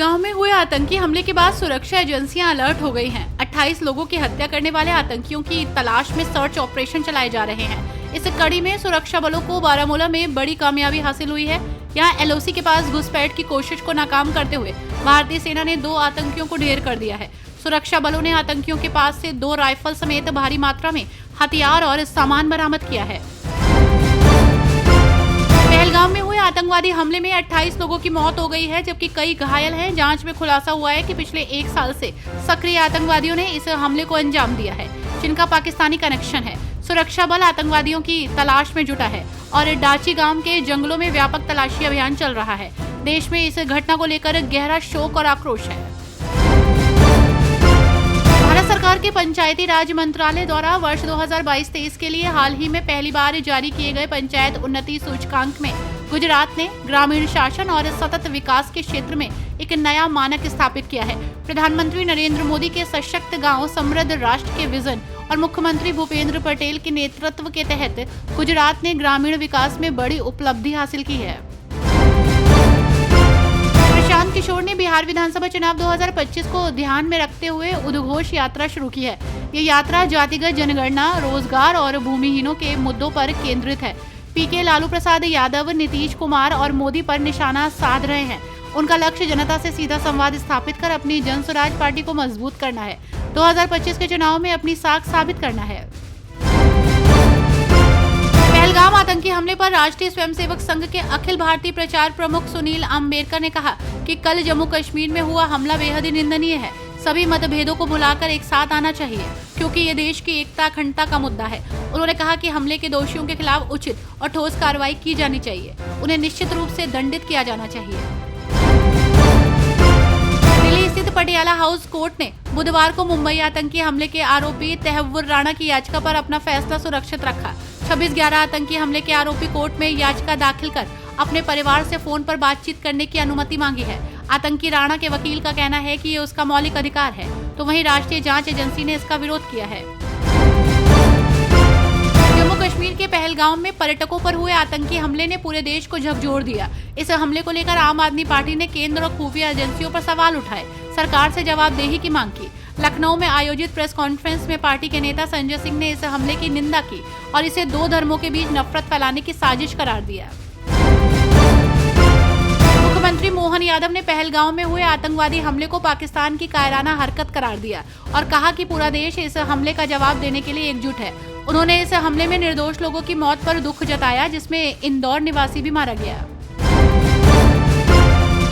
पहलगाम में हुए आतंकी हमले के बाद सुरक्षा एजेंसियां अलर्ट हो गई हैं। 28 लोगों की हत्या करने वाले आतंकियों की तलाश में सर्च ऑपरेशन चलाए जा रहे हैं। इस कड़ी में सुरक्षा बलों को बारामूला में बड़ी कामयाबी हासिल हुई है। यहाँ एलओसी के पास घुसपैठ की कोशिश को नाकाम करते हुए भारतीय सेना ने 2 आतंकियों को ढेर कर दिया है। सुरक्षा बलों ने आतंकियों के पास से 2 राइफल समेत भारी मात्रा में हथियार और सामान बरामद किया है। पहलगाम में हुए आतंकवादी हमले में 28 लोगों की मौत हो गई है, जबकि कई घायल हैं। जांच में खुलासा हुआ है कि पिछले 1 साल से सक्रिय आतंकवादियों ने इस हमले को अंजाम दिया है, जिनका पाकिस्तानी कनेक्शन है। सुरक्षा बल आतंकवादियों की तलाश में जुटा है और डाची गांव के जंगलों में व्यापक तलाशी अभियान चल रहा है। देश में इस घटना को लेकर गहरा शोक और आक्रोश है। भारत सरकार के पंचायती राज मंत्रालय द्वारा वर्ष 2022-23 के लिए हाल ही में पहली बार जारी किए गए पंचायत उन्नति सूचकांक में गुजरात ने ग्रामीण शासन और सतत विकास के क्षेत्र में एक नया मानक स्थापित किया है। प्रधानमंत्री नरेंद्र मोदी के सशक्त गांव समृद्ध राष्ट्र के विजन और मुख्यमंत्री भूपेंद्र पटेल के नेतृत्व के तहत गुजरात ने ग्रामीण विकास में बड़ी उपलब्धि हासिल की है। प्रशांत किशोर ने बिहार विधानसभा चुनाव 2025 को ध्यान में रखते हुए उद्घोष यात्रा शुरू की है। ये यात्रा जातिगत जनगणना, रोजगार और भूमिहीनों के मुद्दों पर केंद्रित है। पीके लालू प्रसाद यादव, नीतीश कुमार और मोदी पर निशाना साध रहे हैं। उनका लक्ष्य जनता से सीधा संवाद स्थापित कर अपनी जन स्वराज पार्टी को मजबूत करना है। 2025 के चुनाव में अपनी साख साबित करना है। पहलगाम आतंकी हमले पर राष्ट्रीय स्वयंसेवक संघ के अखिल भारतीय प्रचार प्रमुख सुनील अम्बेडकर ने कहा कि कल जम्मू कश्मीर में हुआ हमला बेहद ही निंदनीय है। सभी मतभेदों को भुलाकर एक साथ आना चाहिए, क्योंकि ये देश की एकता अखंडता का मुद्दा है। उन्होंने कहा कि हमले के दोषियों के खिलाफ उचित और ठोस कार्रवाई की जानी चाहिए। उन्हें निश्चित रूप से दंडित किया जाना चाहिए। दिल्ली स्थित पटियाला हाउस कोर्ट ने बुधवार को मुंबई आतंकी हमले के आरोपी तहव्वुर राणा की याचिका पर अपना फैसला सुरक्षित रखा। 26/11 आतंकी हमले के आरोपी कोर्ट में याचिका दाखिल कर अपने परिवार से फोन पर बातचीत करने की अनुमति मांगी है। आतंकी राणा के वकील का कहना है कि ये उसका मौलिक अधिकार है, तो वहीं राष्ट्रीय जांच एजेंसी ने इसका विरोध किया है। जम्मू कश्मीर के पहलगाम में पर्यटकों पर हुए आतंकी हमले ने पूरे देश को झकझोर दिया। इस हमले को लेकर आम आदमी पार्टी ने केंद्र और खुफिया एजेंसियों पर सवाल उठाए, सरकार से जवाबदेही की मांग की। लखनऊ में आयोजित प्रेस कॉन्फ्रेंस में पार्टी के नेता संजय सिंह ने इस हमले की निंदा की और इसे 2 धर्मों के बीच नफरत फैलाने की साजिश करार दिया। मुख्यमंत्री मोहन यादव ने पहलगाम में हुए आतंकवादी हमले को पाकिस्तान की कायराना हरकत करार दिया और कहा कि पूरा देश इस हमले का जवाब देने के लिए एकजुट है। उन्होंने इस हमले में निर्दोष लोगों की मौत पर दुख जताया, जिसमें इंदौर निवासी भी मारा गया।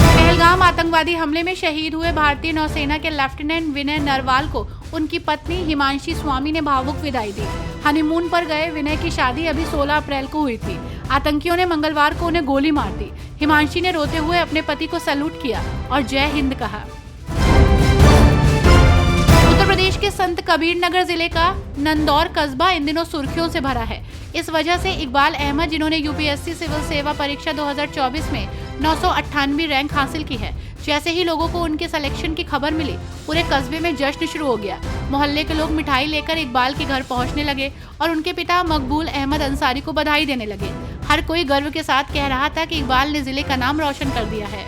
पहलगाम आतंकवादी हमले में शहीद हुए भारतीय नौसेना के लेफ्टिनेंट विनय नरवाल को उनकी पत्नी हिमांशी स्वामी ने भावुक विदाई दी। हनीमून पर गए विनय की शादी अभी 16 अप्रैल को हुई थी। आतंकियों ने मंगलवार को उन्हें गोली मार दी। हिमांशी ने रोते हुए अपने पति को सैल्यूट किया और जय हिंद कहा। उत्तर प्रदेश के संत कबीर नगर जिले का नंदौर कस्बा इन दिनों सुर्खियों से भरा है। इस वजह से इकबाल अहमद, जिन्होंने यूपीएससी सिविल सेवा परीक्षा 2024 में 998वीं रैंक हासिल की है, जैसे ही लोगों को उनके सिलेक्शन की खबर मिली, पूरे कस्बे में जश्न शुरू हो गया। मोहल्ले के लोग मिठाई लेकर इकबाल के घर पहुंचने लगे और उनके पिता मकबूल अहमद अंसारी को बधाई देने लगे। हर कोई गर्व के साथ कह रहा था कि इकबाल ने जिले का नाम रोशन कर दिया है।